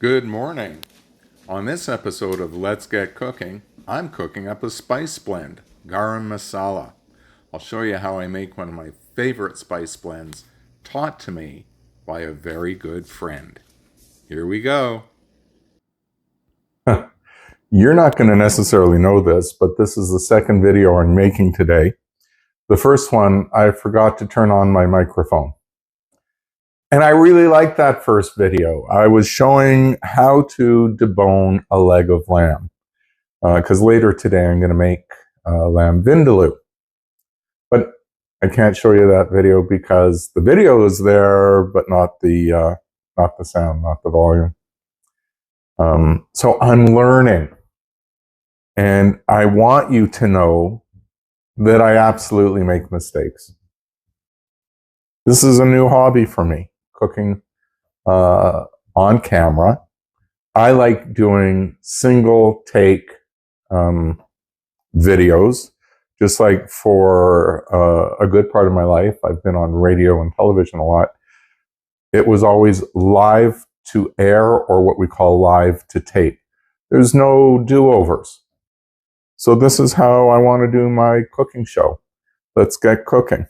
Good morning. On this episode of Let's Get Cooking, I'm cooking up a spice blend, Garam Masala. I'll show you how I make one of my favorite spice blends, taught to me by a very good friend. Here we go. You're not going to necessarily know this, but this is the second video I'm making today. The first one, I forgot to turn on my microphone. And I really liked that first video. I was showing how to debone a leg of lamb. Because later today I'm going to make lamb vindaloo. But I can't show you that video because the video is there, but not the sound, not the volume. So I'm learning. And I want you to know that I absolutely make mistakes. This is a new hobby for me, cooking on camera. I like doing single take videos, just like for a good part of my life. I've been on radio and television a lot. It was always live to air, or what we call live to tape. There's no do-overs. So this is how I want to do my cooking show. Let's get cooking.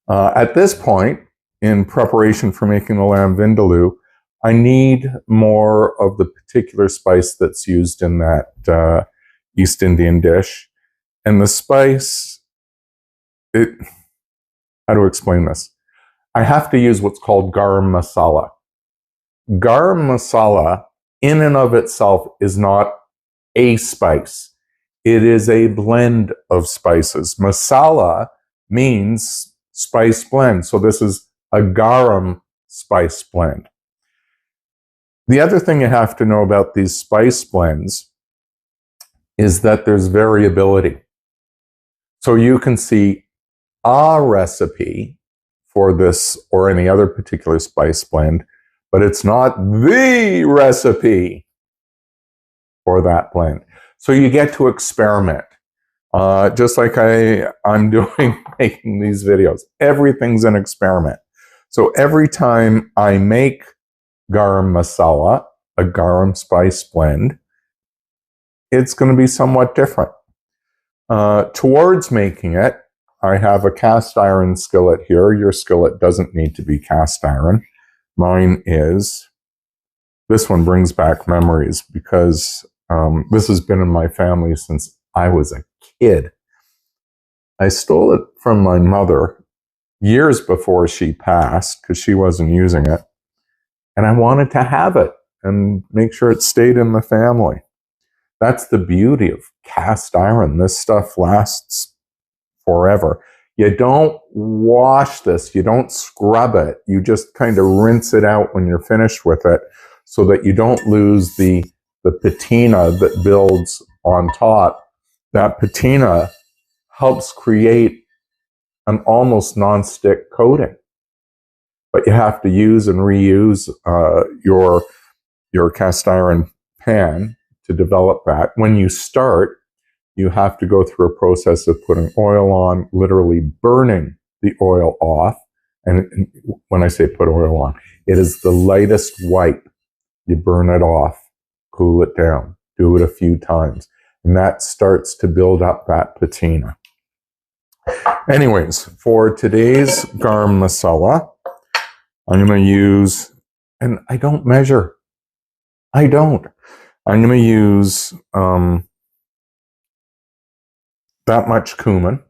At this point, in preparation for making the lamb vindaloo, I need more of the particular spice that's used in that East Indian dish. And the spice, how to explain this? I have to use what's called Garam Masala. Garam Masala, in and of itself, is not a spice. It is a blend of spices. Masala means spice blend. So this is a garam spice blend. The other thing you have to know about these spice blends is that there's variability. So you can see a recipe for this or any other particular spice blend, but it's not the recipe for that blend. So you get to experiment. Just like I'm doing making these videos. Everything's an experiment. So every time I make garam masala, a garam spice blend, it's going to be somewhat different. Towards making it, I have a cast iron skillet here. Your skillet doesn't need to be cast iron. Mine is. This one brings back memories because this has been in my family since I was a kid. I stole it from my mother years before she passed because she wasn't using it. And I wanted to have it and make sure it stayed in the family. That's the beauty of cast iron. This stuff lasts forever. You don't wash this. You don't scrub it. You just kind of rinse it out when you're finished with it so that you don't lose the patina that builds on top. That patina helps create an almost non-stick coating. But you have to use and reuse your cast iron pan to develop that. When you start, you have to go through a process of putting oil on, literally burning the oil off. And when I say put oil on, it is the lightest wipe. You burn it off, cool it down, do it a few times. And that starts to build up that patina. Anyways, for today's garam masala, I'm going to use, and I don't measure. I'm going to use that much cumin.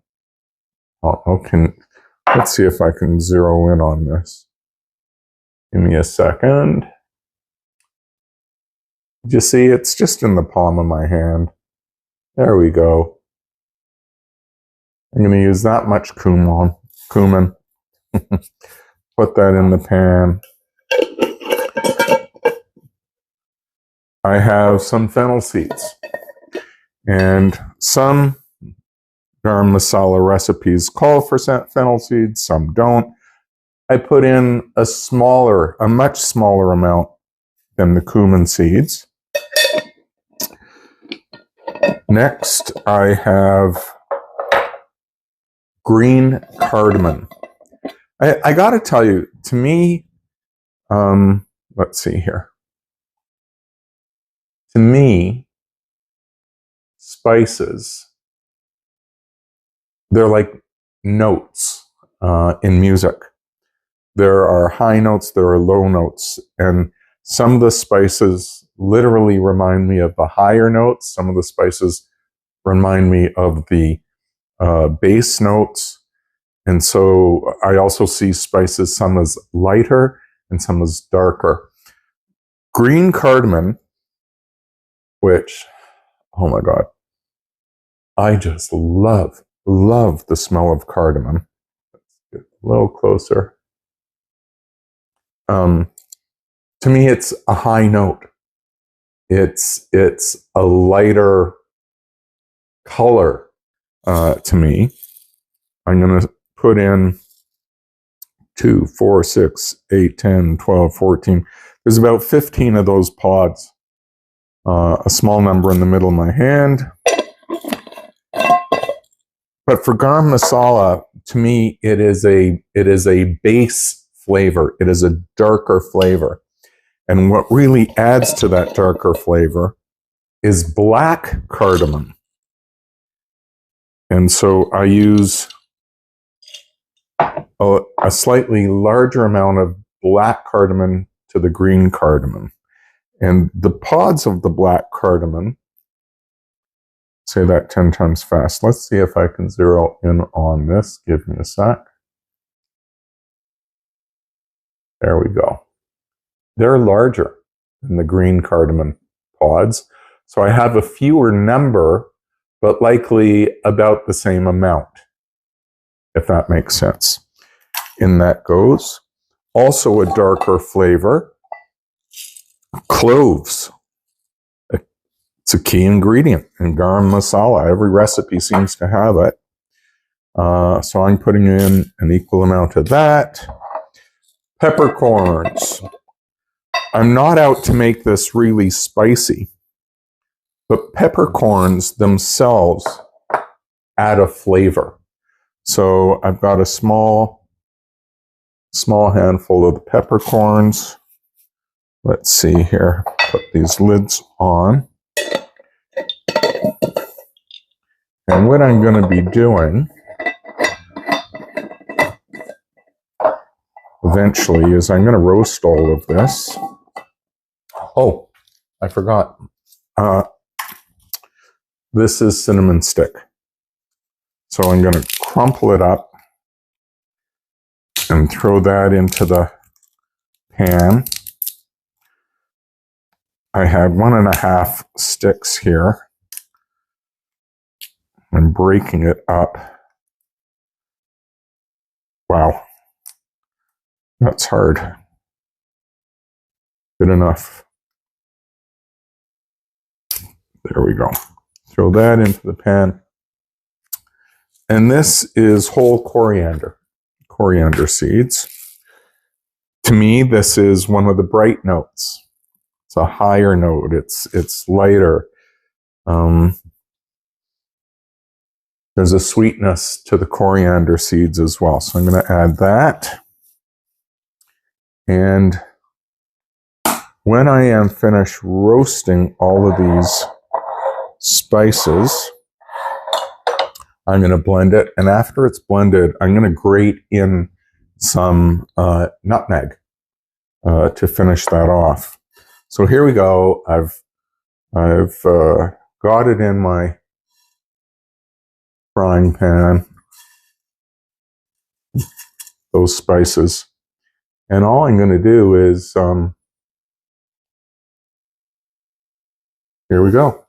Let's see if I can zero in on this. Give me a second. You see, it's just in the palm of my hand. There we go. I'm going to use that much cumin. Put that in the pan. I have some fennel seeds. And some garam masala recipes call for fennel seeds, some don't. I put in a much smaller amount than the cumin seeds. Next, I have green cardamom. I got to tell you, to me, let's see here. To me, spices, they're like notes in music. There are high notes, there are low notes, and some of the spices literally remind me of the higher notes. Some of the spices remind me of the bass notes. And so I also see spices, some as lighter and some as darker. Green cardamom, which, oh my God, I just love the smell of cardamom. Let's get a little closer. To me, it's a high note. It's a lighter color to me. I'm going to put in 2, 4, 6, 8, 10, 12, 14. There's about 15 of those pods. A small number in the middle of my hand. But for garam masala, to me, it is a base flavor. It is a darker flavor. And what really adds to that darker flavor is black cardamom. And so I use a slightly larger amount of black cardamom to the green cardamom. And the pods of the black cardamom, say that 10 times fast. Let's see if I can zero in on this. Give me a sec. There we go. They're larger than the green cardamom pods. So I have a fewer number, but likely about the same amount, if that makes sense. In that goes. Also a darker flavor, cloves. It's a key ingredient in garam masala. Every recipe seems to have it. So I'm putting in an equal amount of that. Peppercorns. I'm not out to make this really spicy, but peppercorns themselves add a flavor. So I've got a small handful of the peppercorns. Let's see here. Put these lids on. And what I'm going to be doing eventually is I'm going to roast all of this. Oh, I forgot. This is cinnamon stick. So I'm going to crumple it up and throw that into the pan. I have 1.5 sticks here. I'm breaking it up. Wow. That's hard. Good enough. There we go. Throw that into the pan. And this is whole coriander seeds. To me, this is one of the bright notes. It's a higher note. It's lighter. There's a sweetness to the coriander seeds as well. So I'm going to add that. And when I am finished roasting all of these spices, I'm going to blend it. And after it's blended, I'm going to grate in some nutmeg to finish that off. So here we go. I've got it in my frying pan, those spices. And all I'm going to do is, here we go.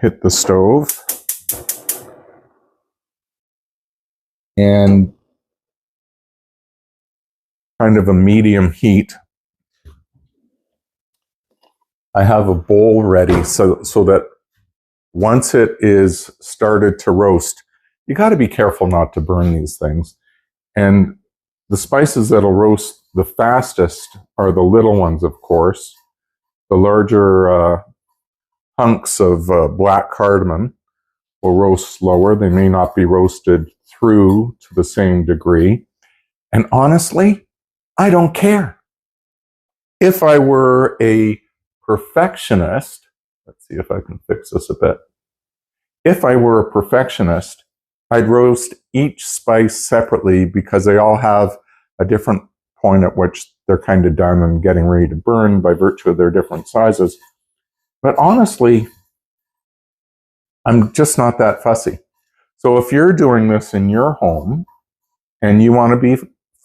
Hit the stove. And kind of a medium heat. I have a bowl ready so that once it is started to roast, you got to be careful not to burn these things. And the spices that'll roast the fastest are the little ones, of course. The larger hunks of black cardamom will roast slower. They may not be roasted through to the same degree. And honestly, I don't care. If I were a perfectionist, let's see if I can fix this a bit. If I were a perfectionist, I'd roast each spice separately because they all have a different point at which they're kind of done and getting ready to burn by virtue of their different sizes. But honestly, I'm just not that fussy. So if you're doing this in your home and you want to be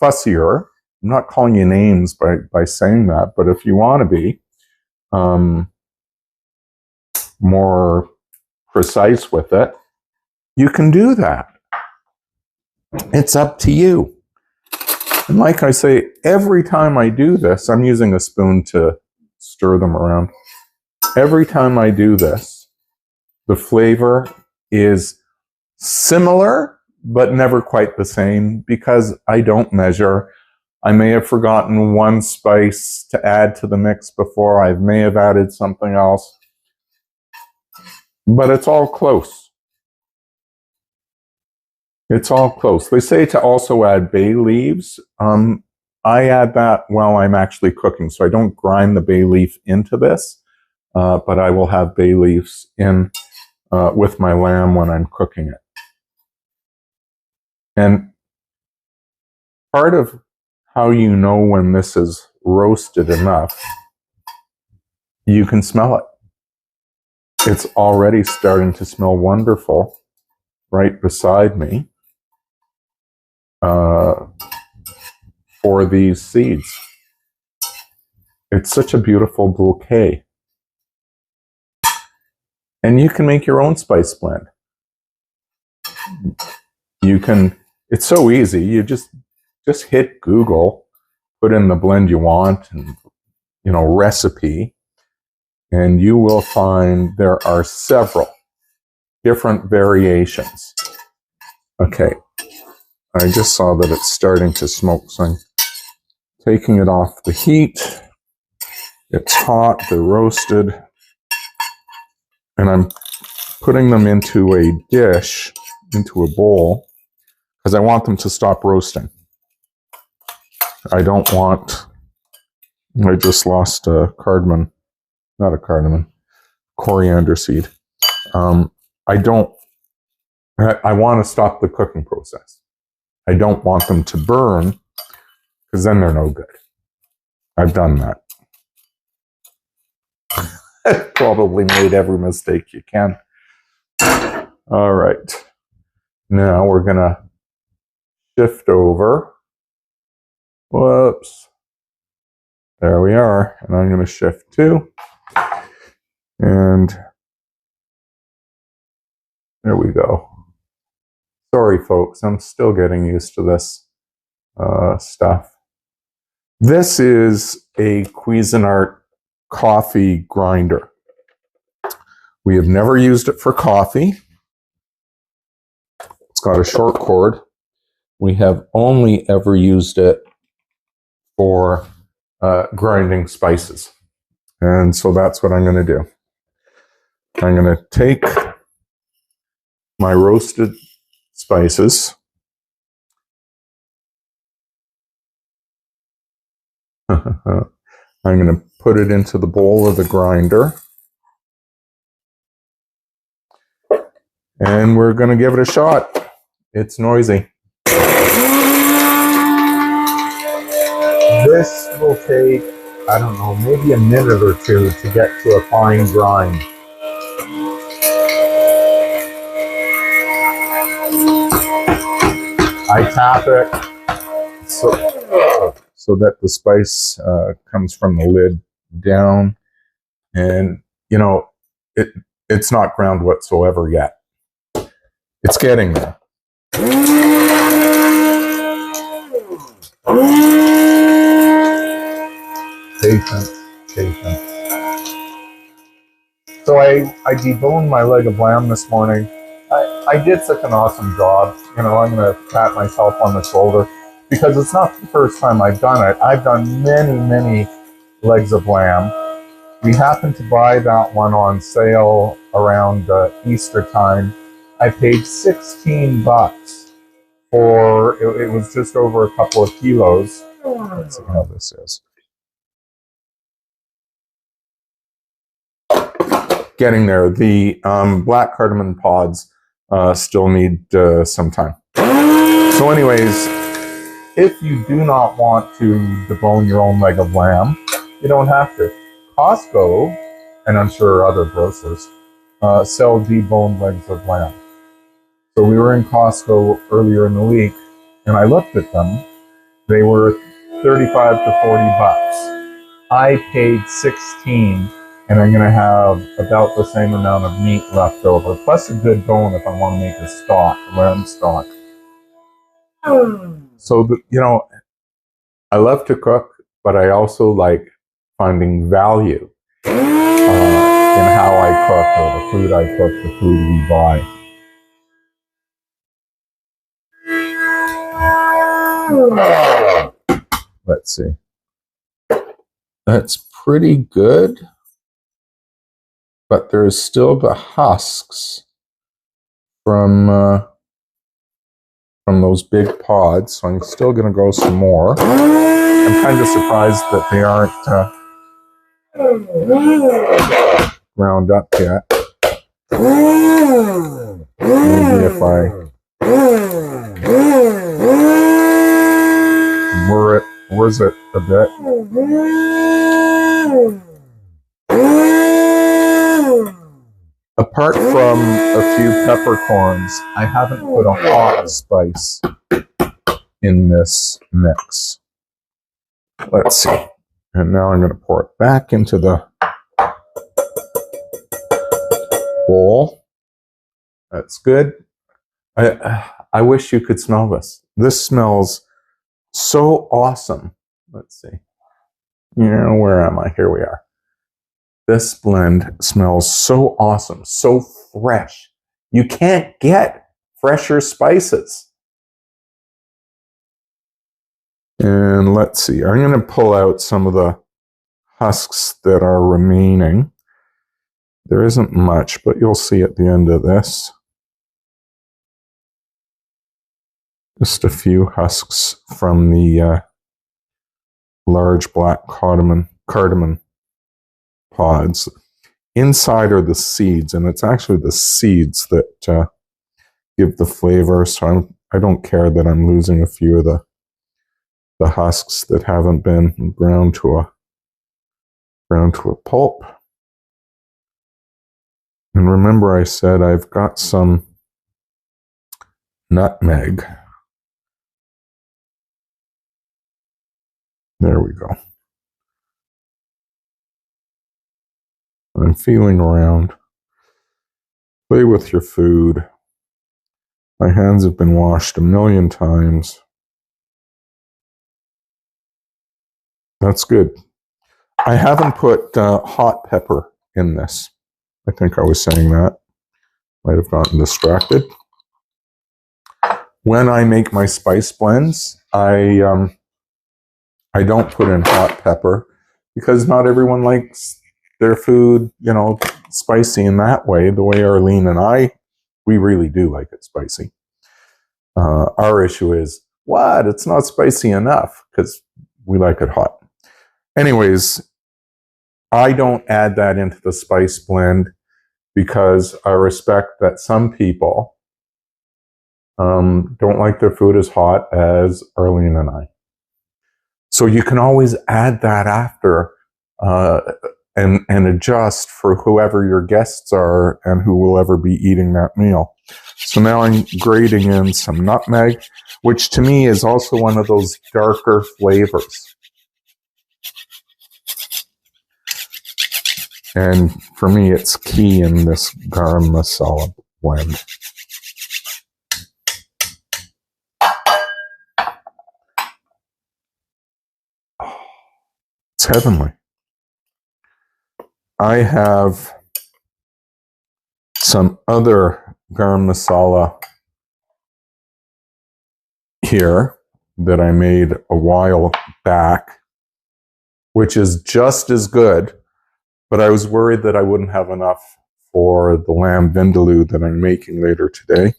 fussier, I'm not calling you names by saying that, but if you want to be more precise with it, you can do that. It's up to you. And like I say, every time I do this, I'm using a spoon to stir them around. Every time I do this, the flavor is similar, but never quite the same because I don't measure. I may have forgotten one spice to add to the mix before. I may have added something else, but it's all close. It's all close. They say to also add bay leaves. I add that while I'm actually cooking, so I don't grind the bay leaf into this, but I will have bay leaves in with my lamb when I'm cooking it. And part of how you know when this is roasted enough, you can smell it. It's already starting to smell wonderful right beside me for these seeds. It's such a beautiful bouquet. And you can make your own spice blend. You can, it's so easy. You just hit Google, put in the blend you want, and recipe, and you will find there are several different variations. Okay, I just saw that it's starting to smoke, so I'm taking it off the heat. It's hot, they're roasted, and I'm putting them into a dish, into a bowl, because I want them to stop roasting. I don't want, I just lost a cardamom, not a cardamom, coriander seed. I want to stop the cooking process. I don't want them to burn, because then they're no good. I've done that. Probably made every mistake you can. All right. Now we're going to shift over. Whoops. There we are. And I'm going to shift too. And there we go. Sorry, folks. I'm still getting used to this stuff. This is a Cuisinart coffee grinder. We have never used it for coffee. It's got a short cord. We have only ever used it for grinding spices. And so that's what I'm going to do. I'm going to take my roasted spices. I'm going to put it into the bowl of the grinder. And we're going to give it a shot. It's noisy. This will take, I don't know, maybe a minute or two to get to a fine grind. I tap it so that the spice comes from the lid down. And, it's not ground whatsoever yet. It's getting there. Patience. So I deboned my leg of lamb this morning. I did such an awesome job. I'm going to pat myself on the shoulder because it's not the first time I've done it. I've done many legs of lamb. We happened to buy that one on sale around Easter time. I paid $16 for, it was just over a couple of kilos. Let's see how this is. getting there. The black cardamom pods still need some time. So anyways, if you do not want to debone your own leg of lamb, you don't have to. Costco, and I'm sure other grocers, sell deboned legs of lamb. So we were in Costco earlier in the week, and I looked at them. They were 35 to 40 bucks. I paid 16, and I'm going to have about the same amount of meat left over, plus a good bone if I want to make a stock, lamb stock. So, you know, I love to cook, but I also like finding value in how I cook, or the food I cook, the food we buy. Let's see. That's pretty good, but there's still the husks from those big pods, so I'm still going to go some more. I'm kind of surprised that they aren't ground up yet. Maybe if I whiz it a bit. Apart from a few peppercorns, I haven't put a hot spice in this mix. Let's see. And now I'm going to pour it back into the bowl. That's good. I wish you could smell this. This smells so awesome. Let's see. You know, where am I? Here we are. This blend smells so awesome, so fresh. You can't get fresher spices. And let's see. I'm going to pull out some of the husks that are remaining. There isn't much, but you'll see at the end of this. Just a few husks from the large black cardamom pods. Inside are the seeds, and it's actually the seeds that give the flavor. So I don't care that I'm losing a few of the husks that haven't been ground to a pulp. And remember, I said I've got some nutmeg. There we go. I'm feeling around. Play with your food. My hands have been washed a million times. That's good. I haven't put hot pepper in this. I think I was saying that. Might have gotten distracted. When I make my spice blends, I don't put in hot pepper because not everyone likes their food, you know, spicy in that way. The way Arlene and I, we really do like it spicy. Our issue is, what? It's not spicy enough, because we like it hot. Anyways, I don't add that into the spice blend because I respect that some people don't like their food as hot as Arlene and I. So you can always add that after and adjust for whoever your guests are and who will ever be eating that meal. So now I'm grating in some nutmeg, which to me is also one of those darker flavors. And for me, it's key in this garam masala blend. It's heavenly. I have some other garam masala here that I made a while back, which is just as good, but I was worried that I wouldn't have enough for the lamb vindaloo that I'm making later today.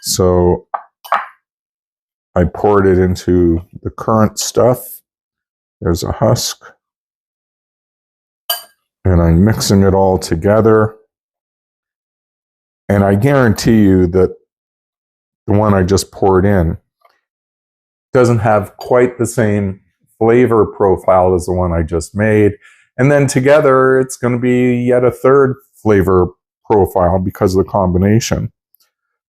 So I poured it into the currant stuff. There's a husk. And I'm mixing it all together. And I guarantee you that the one I just poured in doesn't have quite the same flavor profile as the one I just made. And then together, it's going to be yet a third flavor profile because of the combination.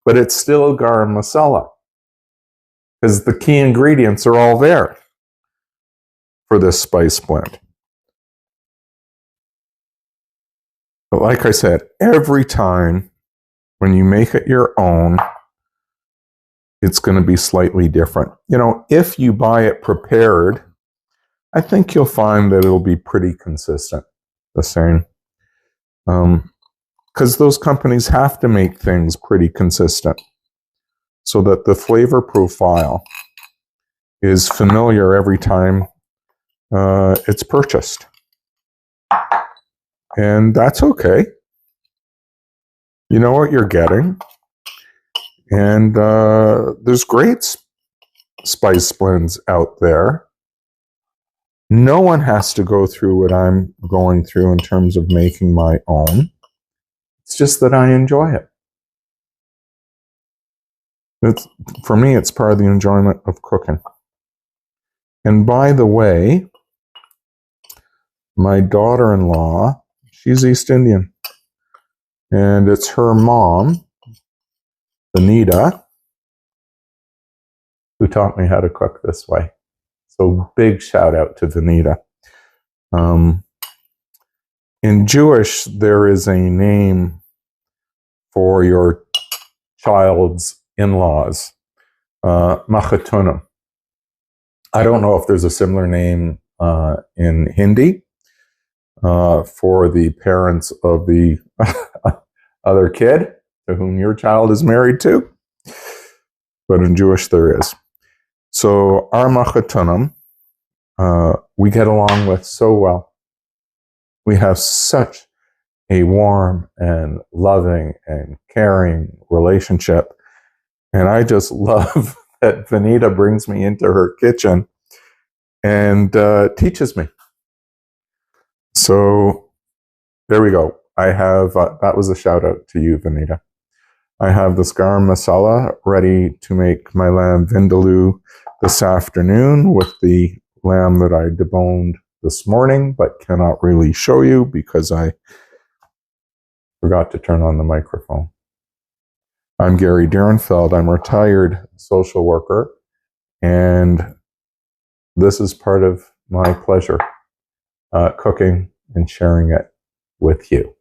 But it's still garam masala because the key ingredients are all there for this spice blend. But like I said, every time when you make it your own, it's going to be slightly different. You know, if you buy it prepared, I think you'll find that it'll be pretty consistent, the same. Because those companies have to make things pretty consistent so that the flavor profile is familiar every time it's purchased. And that's okay. You know what you're getting. And there's great spice blends out there. No one has to go through what I'm going through in terms of making my own. It's just that I enjoy it. For me, it's part of the enjoyment of cooking. And by the way, my daughter-in-law, she's East Indian. And it's her mom, Anita, who taught me how to cook this way. So big shout out to Vanita. In Jewish, there is a name for your child's in-laws, machatunim. I don't know if there's a similar name in Hindi for the parents of the other kid to whom your child is married to, but in Jewish there is. So our machatunim, we get along with so well. We have such a warm and loving and caring relationship. And I just love that Vanita brings me into her kitchen and teaches me. So there we go. I have, that was a shout out to you, Vanita. I have this garam masala ready to make my lamb vindaloo this afternoon with the lamb that I deboned this morning, but cannot really show you because I forgot to turn on the microphone. I'm Gary Dierenfeld. I'm a retired social worker, and this is part of my pleasure, cooking and sharing it with you.